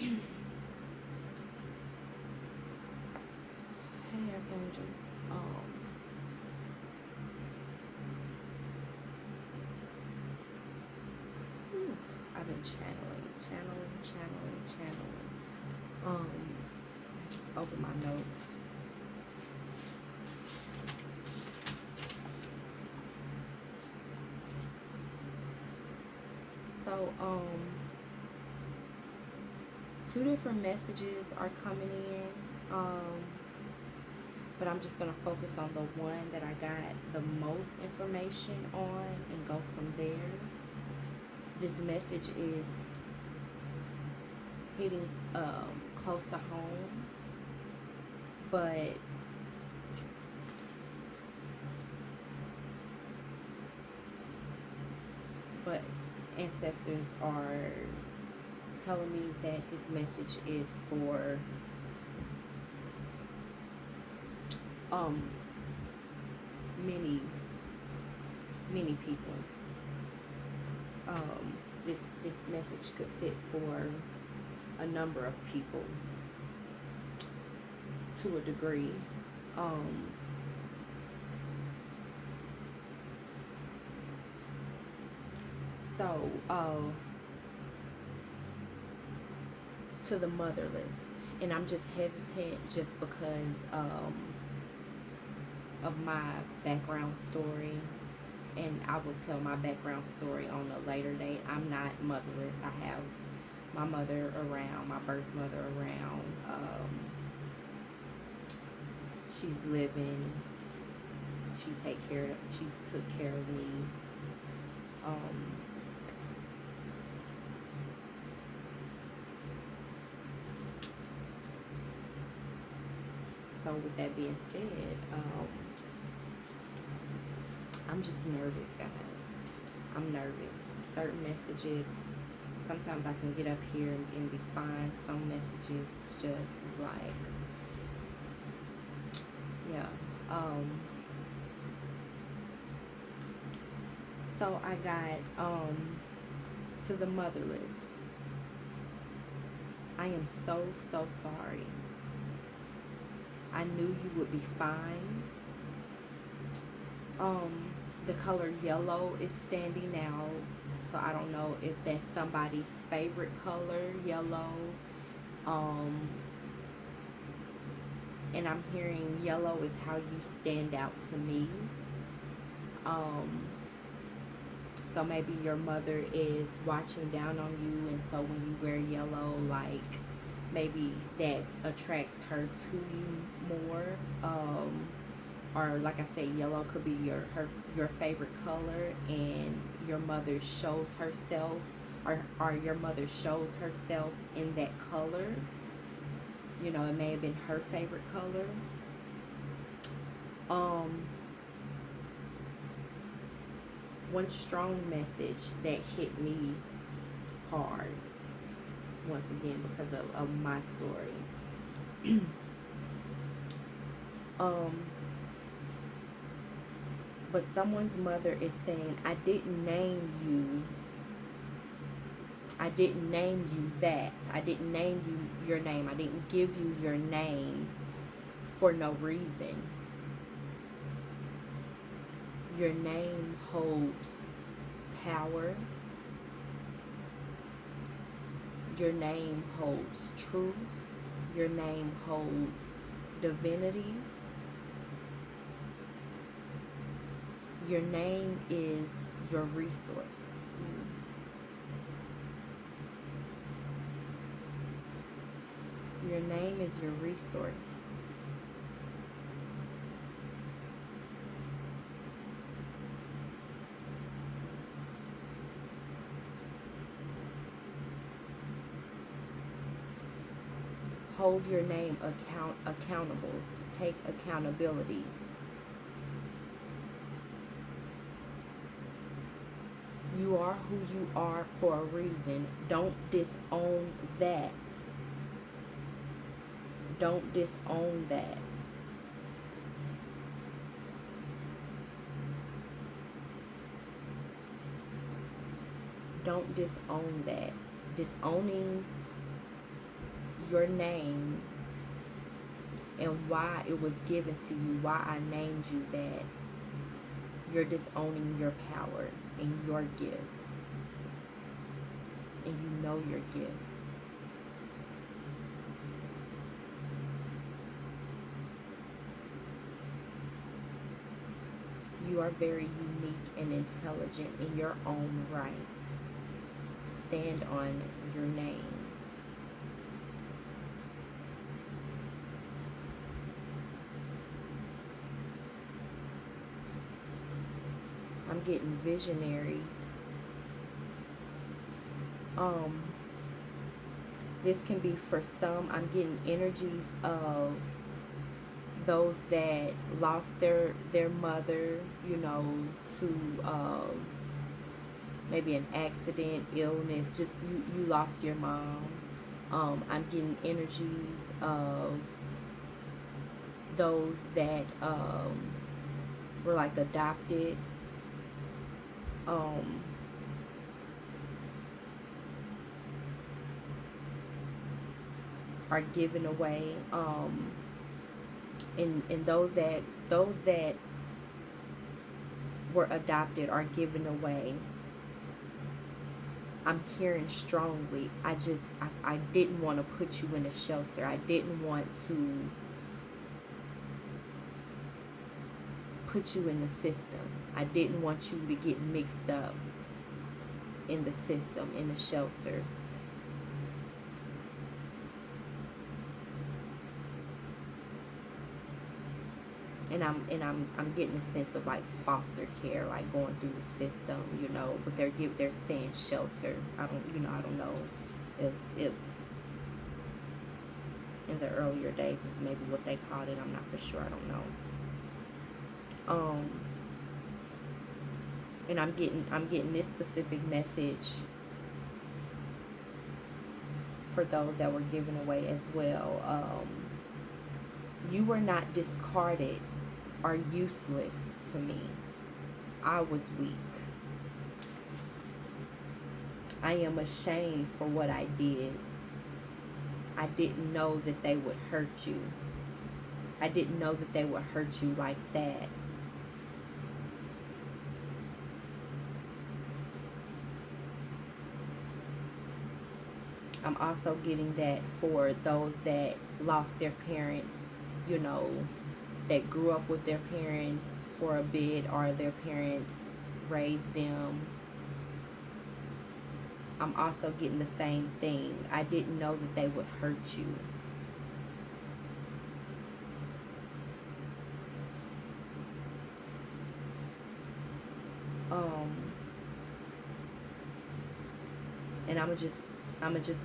Hey, Archangels. Whew, I've been channeling. I just opened my notes. So, two different messages are coming in. But I'm just gonna focus on the one that I got the most information on and go from there. This message is hitting close to home, but but ancestors are telling me that this message is for um many people. This message could fit for a number of people to a degree. Um, so to the motherless, and I'm just hesitant just because of my background story, and I will tell my background story on a later date. I'm not motherless. I have my mother around, my birth mother around. She's living. She took care of me. Um, so with that being said, I'm just nervous, guys. I'm nervous. Certain messages, sometimes I can get up here and be fine. Some messages just is like, yeah. So I got to the motherless. I am so sorry. I knew you would be fine. The color yellow is standing out, so I don't know if that's somebody's favorite color, yellow. And I'm hearing yellow is how you stand out to me. So maybe your mother is watching down on you, and so when you wear yellow, like maybe that attracts her to you more. Or like I said, yellow could be your favorite color, and your mother shows herself, or your mother shows herself in that color. You know, it may have been her favorite color. One strong message that hit me hard, once again because of my story. But someone's mother is saying, I didn't name you that. I didn't name you your name. I didn't give you your name for no reason. Your name holds power. Your name holds truth. Your name holds divinity. Your name is your resource. Your name is your resource. Hold your name accountable. Take accountability. You are who you are for a reason. Don't disown that. Don't disown that. Don't disown that. Disowning your name and why it was given to you, why I named you that, you're disowning your power and your gifts. And you know your gifts. You are very unique and intelligent in your own right. Stand on your name. I'm getting visionaries. This can be for some. I'm getting energies of those that lost their mother, to maybe an accident, illness, just you lost your mom. I'm getting energies of those that were like adopted. Are given away. And those that were adopted are given away. I'm hearing strongly. I didn't want to put you in a shelter. I didn't want to put you in the system. I didn't want you to get mixed up in the system, in the shelter. And I'm getting a sense of like foster care, like going through the system, but they're saying shelter. I don't know if in the earlier days is maybe what they called it. I'm not for sure. I don't know. And I'm getting this specific message for those that were given away as well. You were not discarded are useless to me. I was weak. I am ashamed for what I did. I didn't know that they would hurt you. I didn't know that they would hurt you like that. I'm also getting that for those that lost their parents, that grew up with their parents for a bit, or their parents raised them. I'm also getting the same thing. I didn't know that they would hurt you. And I'm gonna just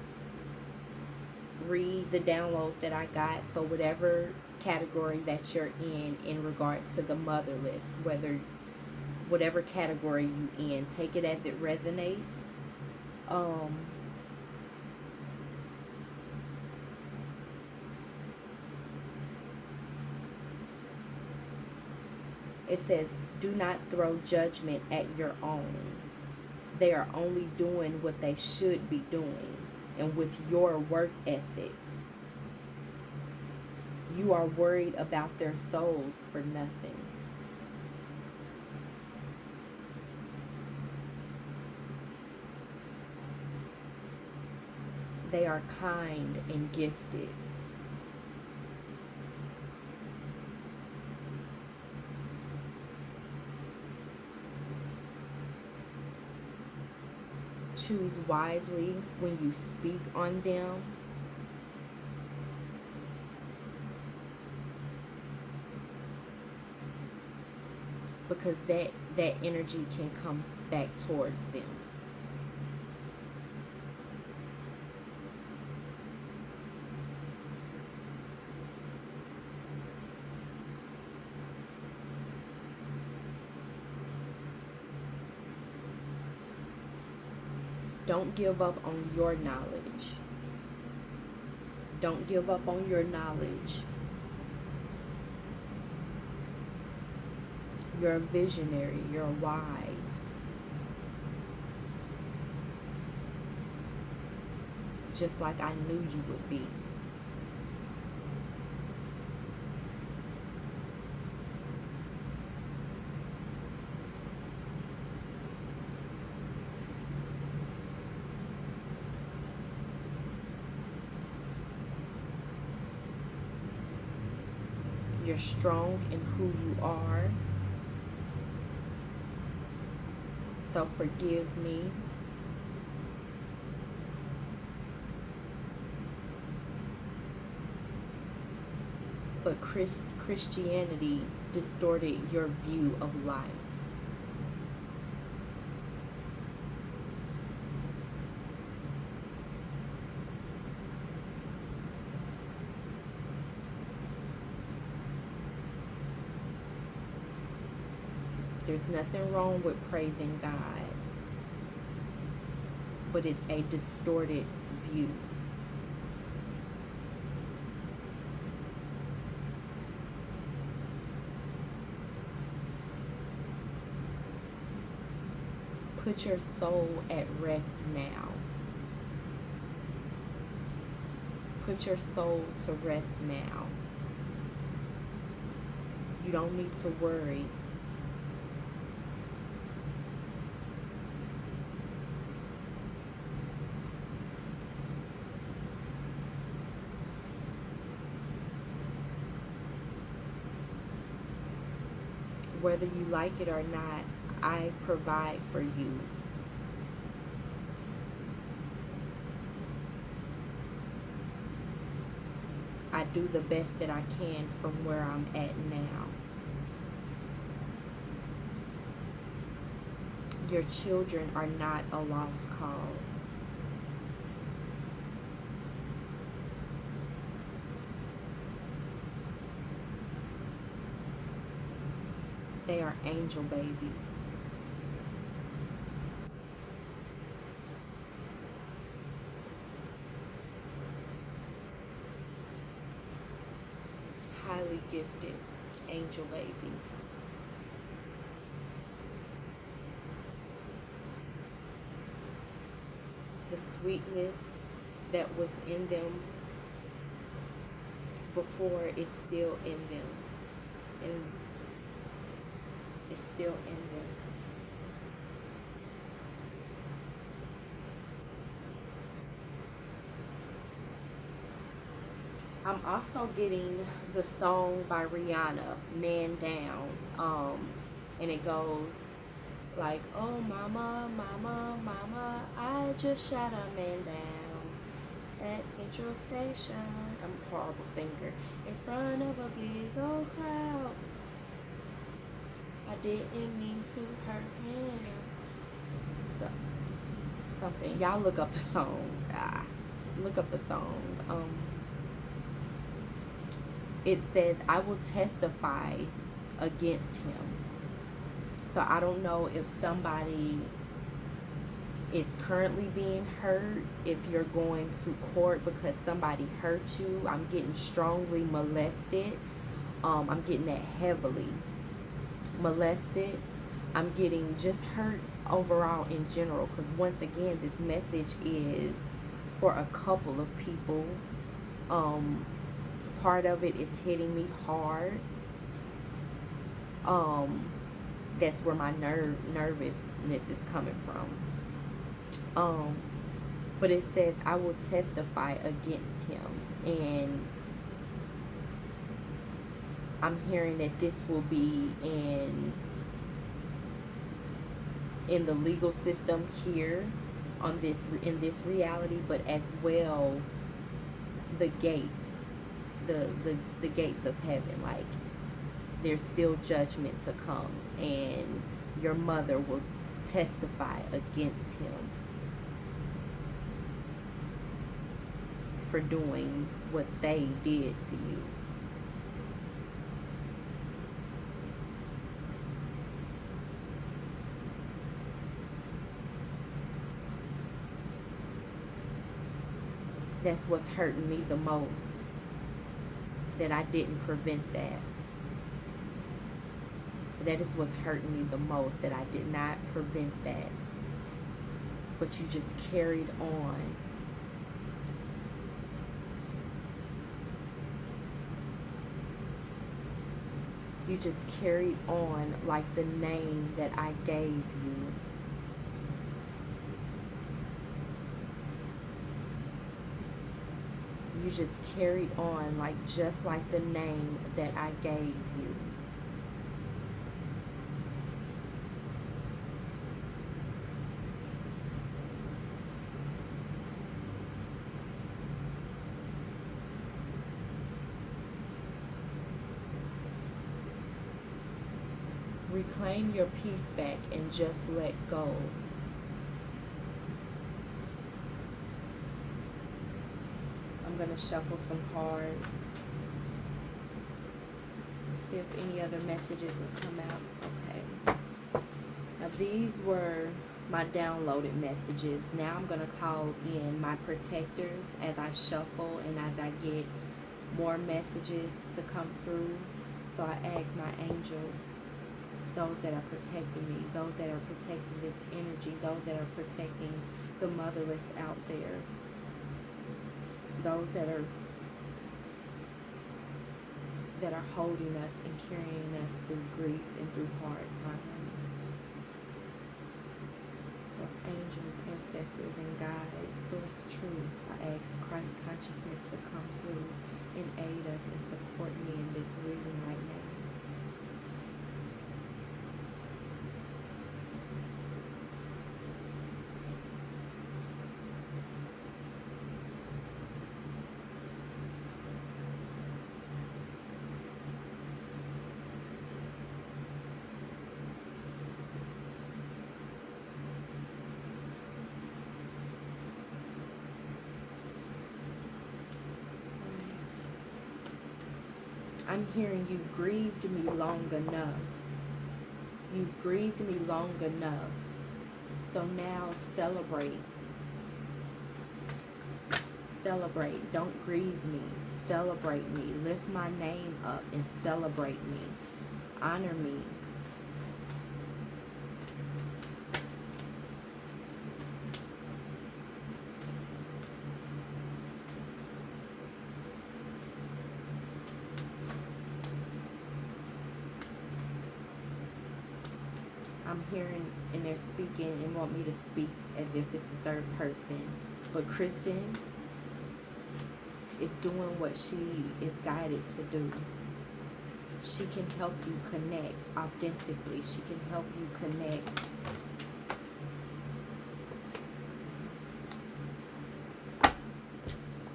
read the downloads that I got. So whatever category that you're in regards to the motherless, whatever category you in, take it as it resonates. It says, do not throw judgment at your own. They are only doing what they should be doing. And with your work ethic, you are worried about their souls for nothing. They are kind and gifted. Choose wisely when you speak on them. Because that energy can come back towards them. Don't give up on your knowledge. Don't give up on your knowledge. You're a visionary. You're wise. Just like I knew you would be. You're strong in who you are. So forgive me. But Christianity distorted your view of life. There's nothing wrong with praising God, but it's a distorted view. Put your soul at rest now. Put your soul to rest now. You don't need to worry. Whether you like it or not, I provide for you. I do the best that I can from where I'm at now. Your children are not a lost cause. They are angel babies. Highly gifted angel babies. The sweetness that was in them before is still in them. And it's still in them. I'm also getting the song by Rihanna, Man Down. And it goes like, oh mama, mama, mama, I just shot a man down at Central Station. I'm a horrible singer. In front of a big old crowd. I didn't mean to hurt him. So, something. Y'all look up the song. Look up the song. It says, I will testify against him. So I don't know if somebody is currently being hurt, if you're going to court because somebody hurt you. I'm getting strongly molested. I'm getting that heavily molested. I'm getting just hurt overall in general, because once again, this message is for a couple of people. Part of it is hitting me hard. That's where my nervousness is coming from. But it says, I will testify against him. And I'm hearing that this will be in the legal system here on this, in this reality, but as well the gates, the gates of heaven. Like, there's still judgment to come, and your mother will testify against him for doing what they did to you. That's what's hurting me the most, that I didn't prevent that. That is what's hurting me the most, that I did not prevent that. But you just carried on. You just carried on like the name that I gave you. you just carried on, like just like the name that I gave you. Reclaim your peace back and just let go. I'm going to shuffle some cards. See if any other messages will come out. Okay. Now these were my downloaded messages. Now I'm going to call in my protectors as I shuffle and as I get more messages to come through. So I ask my angels, those that are protecting me, those that are protecting this energy, those that are protecting the motherless out there, those that are holding us and carrying us through grief and through hard times. Those angels, ancestors, and guides, source truth, I ask Christ consciousness to come through and aid us and support me in this reading right now. I'm hearing you grieved me long enough. You've grieved me long enough. So now celebrate. Celebrate. Don't grieve me. Celebrate me. Lift my name up and celebrate me. Honor me. I'm hearing, and they're speaking and want me to speak as if it's the third person. But Kristen is doing what she is guided to do. She can help you connect authentically. She can help you connect.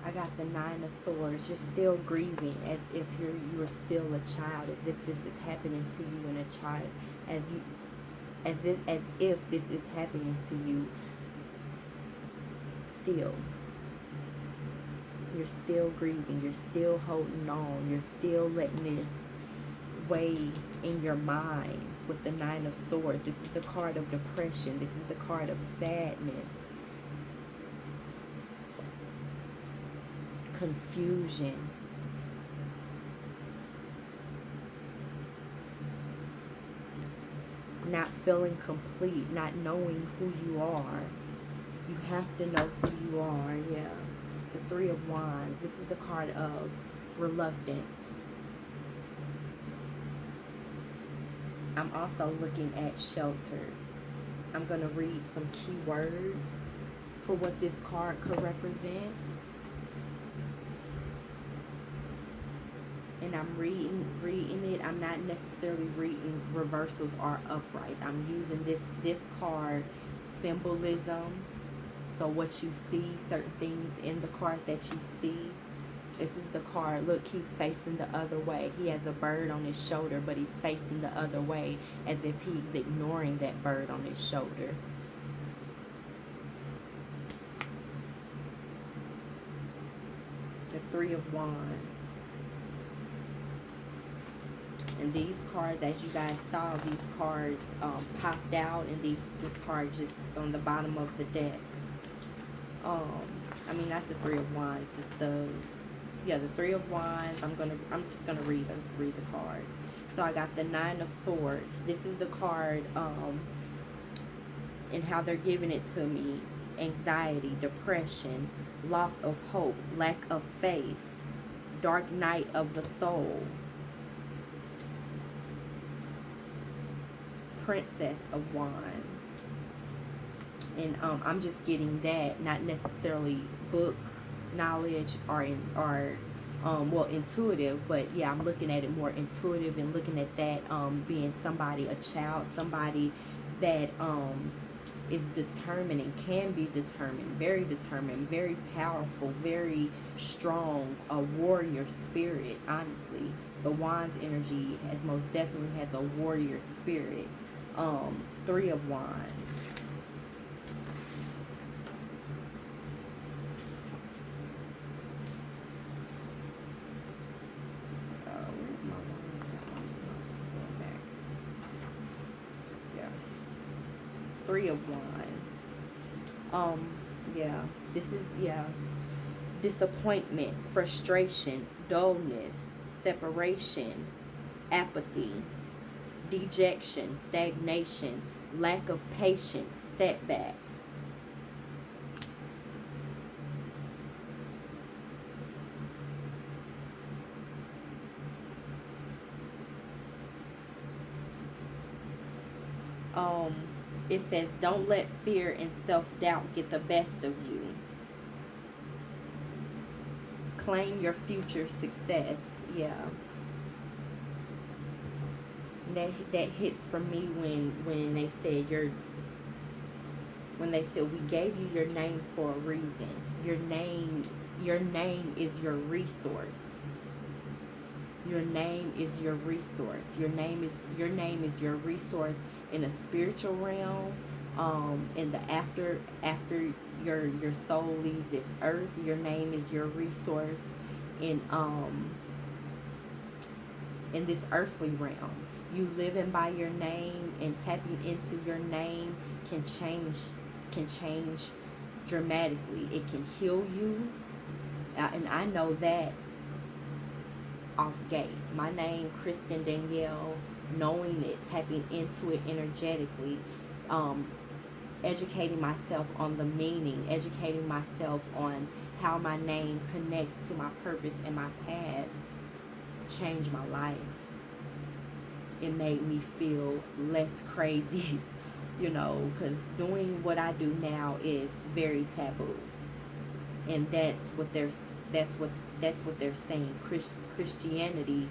I got the 9 of Swords. You're still grieving as if you're still a child, as if this is happening to you in a child, as if this is happening to you still. You're still grieving. You're still holding on. You're still letting this weigh in your mind with the 9 of Swords. This is the card of depression. This is the card of sadness, confusion. Not feeling complete, not knowing who you are. You have to know who you are, yeah. The 3 of Wands. This is the card of reluctance. I'm also looking at shelter. I'm going to read some key words for what this card could represent. And I'm reading it. I'm not necessarily reading reversals or uprights. I'm using this card symbolism. So what you see, certain things in the card that you see. This is the card. Look, he's facing the other way. He has a bird on his shoulder, but he's facing the other way as if he's ignoring that bird on his shoulder. The 3 of Wands. And these cards, as you guys saw, these cards popped out, and this card just is on the bottom of the deck. I mean, not the 3 of Wands. The 3 of Wands. I'm just gonna read the cards. So I got the 9 of Swords. This is the card, and how they're giving it to me: anxiety, depression, loss of hope, lack of faith, dark night of the soul. Princess of Wands. And I'm just getting that, not necessarily book knowledge or well, intuitive, but yeah, I'm looking at it more intuitive and looking at that being somebody, a child, somebody that is determined and can be determined, very powerful, very strong, a warrior spirit. Honestly, the Wands energy has most definitely has a warrior spirit. Three of Wands. Where's my Wands at? Going back. Yeah. Three of Wands. Yeah. This is, yeah. Disappointment, frustration, dullness, separation, apathy, dejection, stagnation, lack of patience, setbacks. Um, it says, don't let fear and self-doubt get the best of you. Claim your future success. Yeah. That hits for me when they said we gave you your name for a reason. Your name is your resource. Your name is your resource. Your name is your resource in a spiritual realm. In the after your soul leaves this earth, your name is your resource in this earthly realm. You living by your name and tapping into your name can change dramatically. It can heal you, and I know that off gate. My name, Kristen Danielle, knowing it, tapping into it energetically, educating myself on the meaning, educating myself on how my name connects to my purpose and my path, changed my life. It made me feel less crazy, because doing what I do now is very taboo, and that's what they're saying. Christianity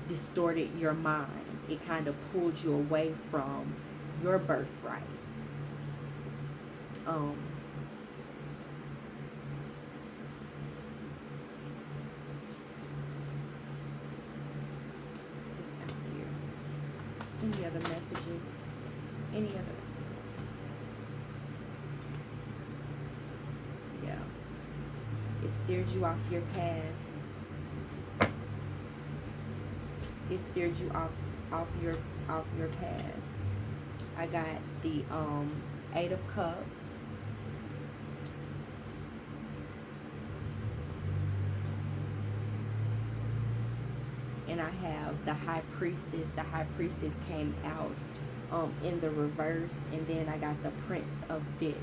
distorted your mind. It kind of pulled you away from your birthright. Just out here. Any other messages? Any other? Yeah. It steered you off your path. It steered you off your path. I got the Eight of Cups. And I have the High Priestess. The High Priestess came out in the reverse, and then I got the Prince of Disc.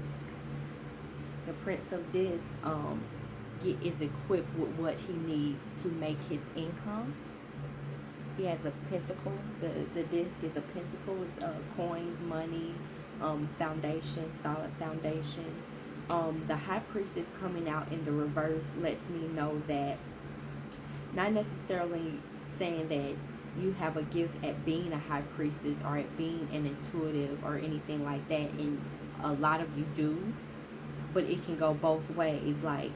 The Prince of Disc is equipped with what he needs to make his income. He has a pentacle. The disc is a pentacle. It's coins, money, foundation, solid foundation. The High Priestess coming out in the reverse lets me know that, not necessarily saying that you have a gift at being a high priestess or at being an intuitive or anything like that, and a lot of you do, but it can go both ways, like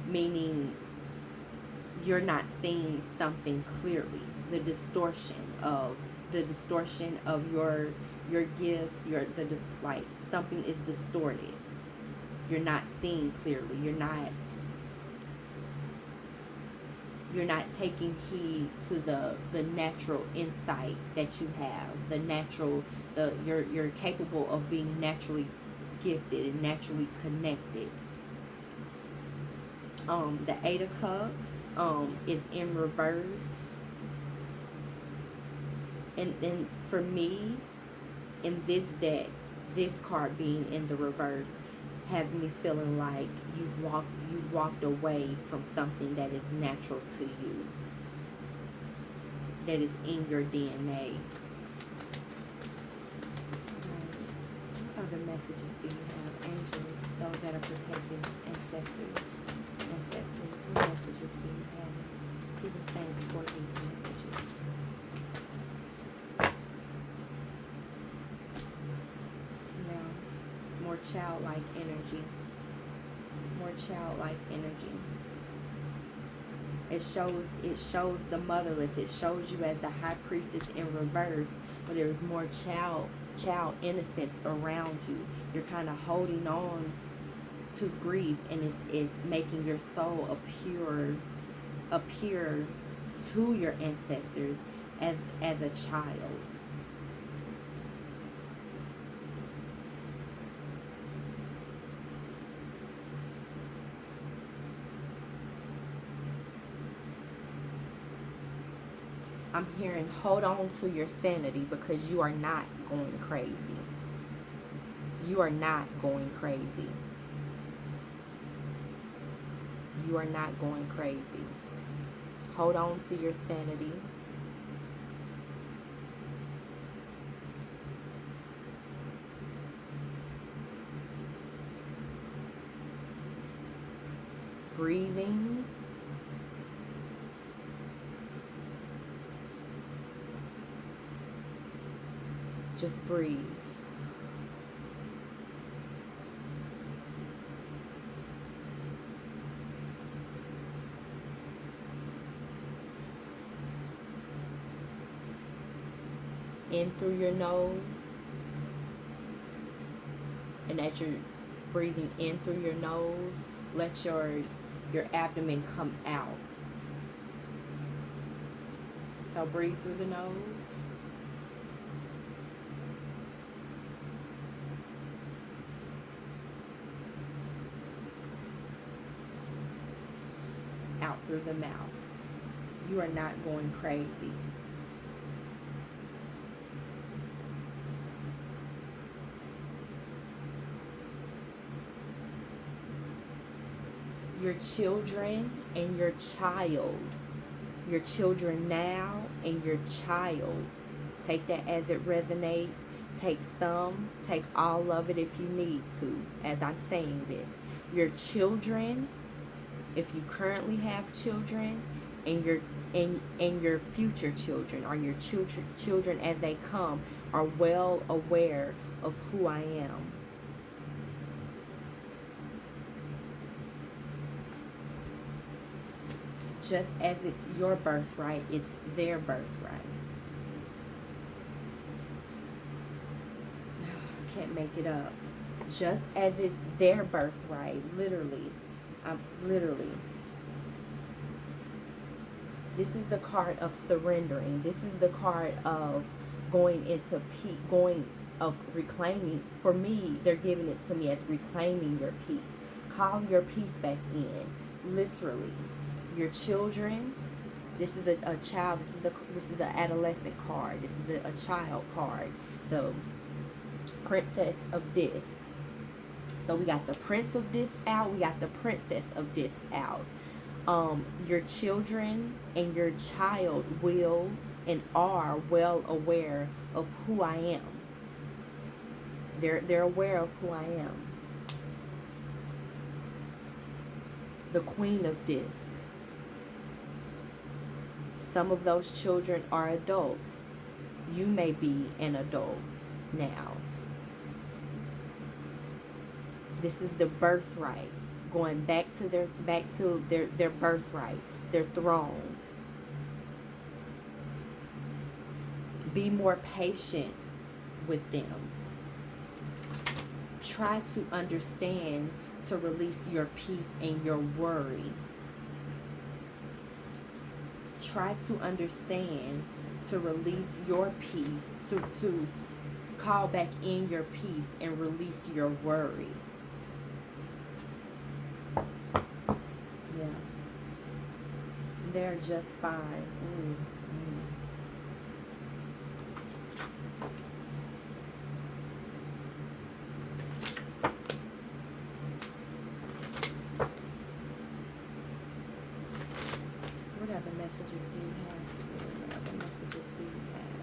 meaning you're not seeing something clearly. The distortion of your gifts, like something is distorted. You're not seeing clearly. You're not taking heed to the natural insight that you have. You're capable of being naturally gifted and naturally connected. The Eight of Cups is in reverse. And for me, in this deck, this card being in the reverse has me feeling like you've walked away from something that is natural to you, that is in your DNA. What other messages do you have? Angels, those that are protecting us, ancestors. Ancestors, what messages do you have? Give me thanks for these messages. Yeah. More childlike energy. More childlike energy. It shows the motherless. It shows you as the high priestess in reverse, but there's more child innocence around you. You're kind of holding on to grief, and it's making your soul appear to your ancestors as a child. I'm hearing hold on to your sanity because you are not going crazy. You are not going crazy. You are not going crazy. Hold on to your sanity. Breathing. Just breathe. In through your nose. And as you're breathing in through your nose, let your abdomen come out. So breathe through the nose. Out through the mouth. You are not going crazy. Your children and your children now and your child, take that as it resonates. Take some, take all of it if you need to, as I'm saying this. Your children, if you currently have children, and your future children, or your children as they come, are well aware of who I am. Just as it's your birthright, it's their birthright. I can't make it up. Just as it's their birthright, literally. Literally. This is the card of surrendering. This is the card of going into peace, of reclaiming. For me, they're giving it to me as reclaiming your peace. Call your peace back in. Literally. Your children. This is a child. This is an adolescent card. This is a child card. The Princess of Disc. So we got the Prince of Disc out. We got the Princess of Disc out. Your children and your child will and are well aware of who I am. They're aware of who I am. The Queen of Disc. Some of those children are adults. You may be an adult now. This is the birthright. Going back to their birthright, their throne. Be more patient with them. Try to understand, to release your peace and your worry. Try to understand, to release your peace, to call back in your peace and release your worry. Yeah. They're just fine. What other messages do you have, Spirit? What other messages do you have?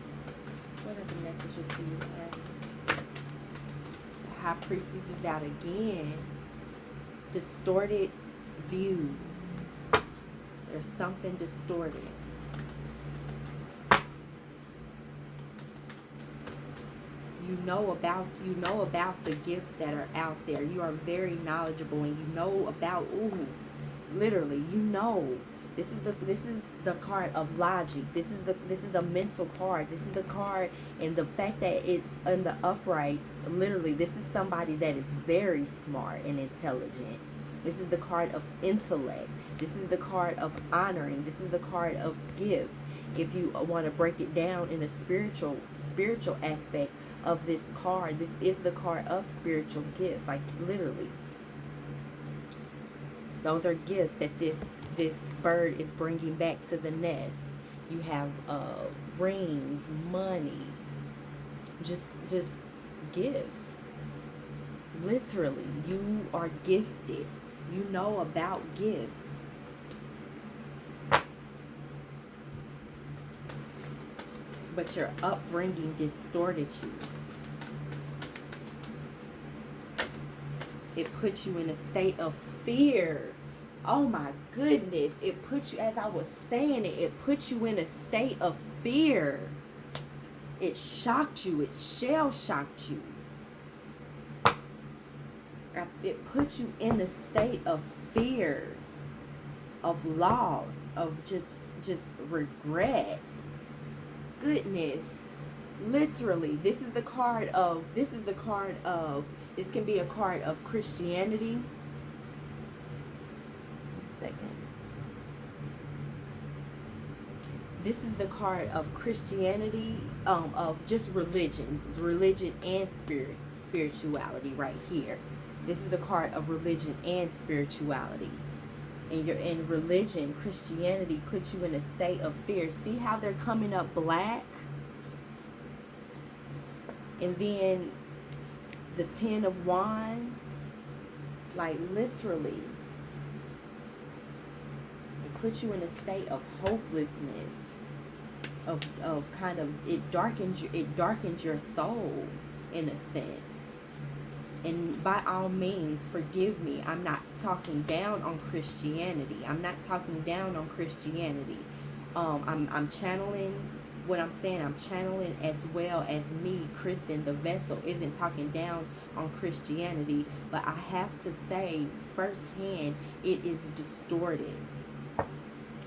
What other messages do you have? The High Priestess is out again. Distorted views. There's something distorted. You know about the gifts that are out there. You are very knowledgeable, and you know about, literally, you know. This is the card of logic. This is a mental card. This is the card, and the fact that it's in the upright, literally, this is somebody that is very smart and intelligent. This is the card of intellect. This is the card of honoring. This is the card of gifts. If you want to break it down in a spiritual aspect of this card, this is the card of spiritual gifts. Like, literally, those are gifts that this bird is bringing back to the nest. You have rings, money, just gifts. Literally, you are gifted. You know about gifts. But your upbringing distorted you. It puts you in a state of fear. Oh my goodness. It puts you, as I was saying it puts you in a state of fear. It shocked you. It shell-shocked you. It puts you in a state of fear, of loss, of just regret. Goodness. Literally, this can be a card of Christianity. Second. This is the card of Christianity, of just religion and spirituality right here. This is the card of religion and spirituality. And you're in religion, Christianity puts you in a state of fear. See how they're coming up black? And then the 10 of Wands, like, literally, it puts you in a state of hopelessness, of kind of, it darkens your soul in a sense. And by all means, forgive me, I'm not talking down on Christianity. I'm channeling what I'm saying. I'm channeling as well as me, Kristen, the vessel, isn't talking down on Christianity. But I have to say firsthand, it is distorted.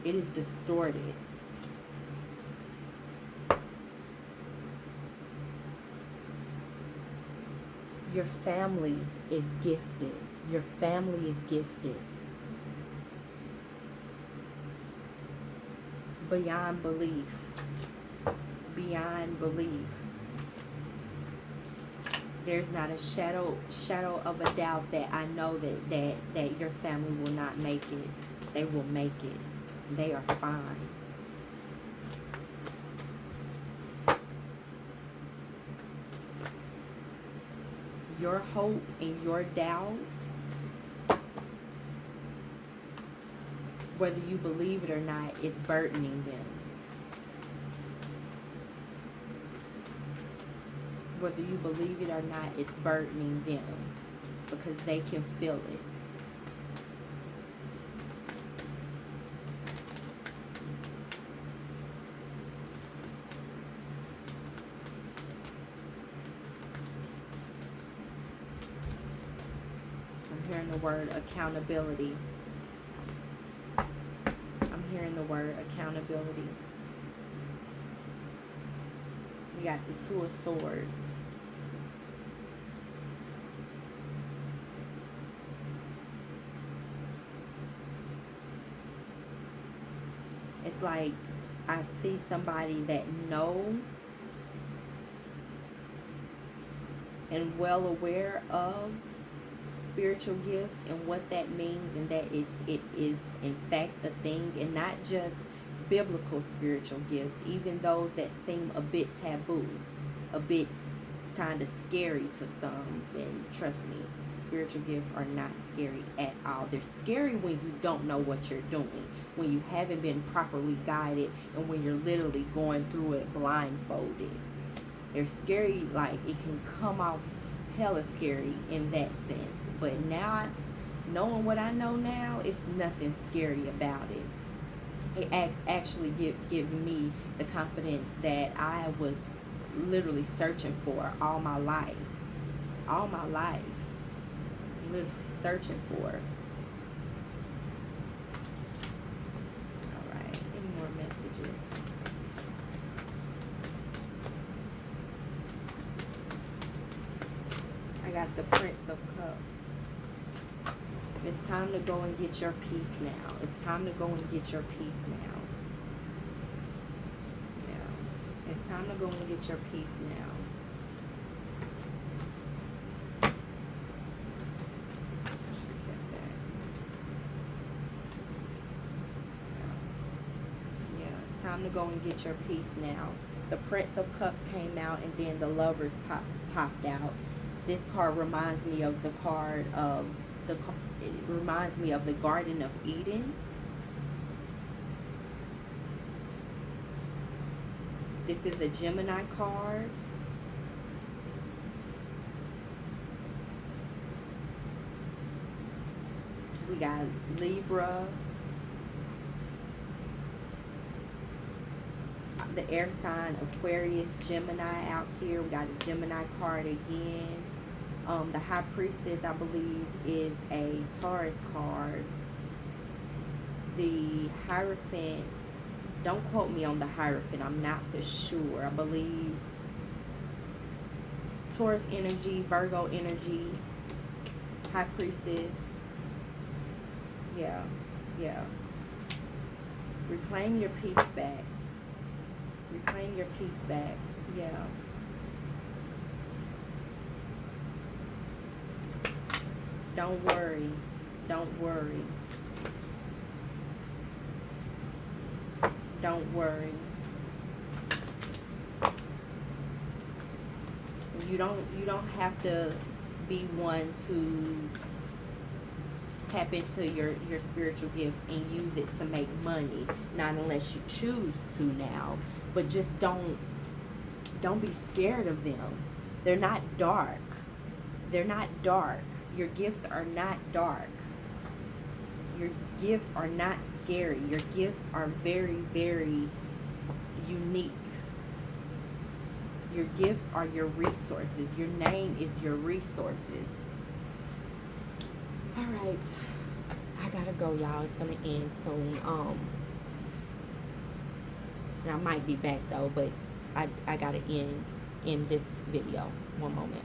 It is distorted. Your family is gifted. Your family is gifted. Beyond belief. Beyond belief. There's not a shadow of a doubt that I know that your family will not make it. They will make it. They are fine. Your hope and your doubt, whether you believe it or not, is burdening them. Whether you believe it or not, it's burdening them because they can feel it. Hearing the word accountability. I'm hearing the word accountability. We got the Two of Swords. It's like I see somebody that know and well aware of spiritual gifts and what that means, and that it is in fact a thing, and not just biblical spiritual gifts, even those that seem a bit taboo, a bit kind of scary to some. And trust me, spiritual gifts are not scary at all. They're scary when you don't know what you're doing, when you haven't been properly guided, and when you're literally going through it blindfolded. They're scary, like it can come off hella scary in that sense. But now knowing what I know now, it's nothing scary about it. It actually give me the confidence that I was literally searching for all my life. All my life. Literally searching for. Alright, any more messages? I got the Prince of Cups. It's time to go and get your peace now. It's time to go and get your peace now. Yeah. It's time to go and get your peace now. Time to go and get your peace now. The Prince of Cups came out, and then the Lovers popped out. This card reminds me of the card of it reminds me of the Garden of Eden. This is a Gemini card. We got Libra. The air sign Aquarius, Gemini out here. We got a Gemini card again. The High Priestess, I believe, is a Taurus card. The Hierophant, don't quote me on the Hierophant, I'm not for sure. I believe Taurus energy, Virgo energy, High Priestess. Yeah. Reclaim your peace back. Reclaim your peace back. Yeah. Don't worry. Don't worry. Don't worry. You don't have to be one to tap into your spiritual gifts and use it to make money. Not unless you choose to now. But just don't be scared of them. They're not dark. They're not dark. Your gifts are not dark. Your gifts are not scary. Your gifts are very, very unique. Your gifts are your resources. Your name is your resources. All right. I gotta go, y'all. It's gonna end soon. And I might be back though, but I gotta end this video. One moment.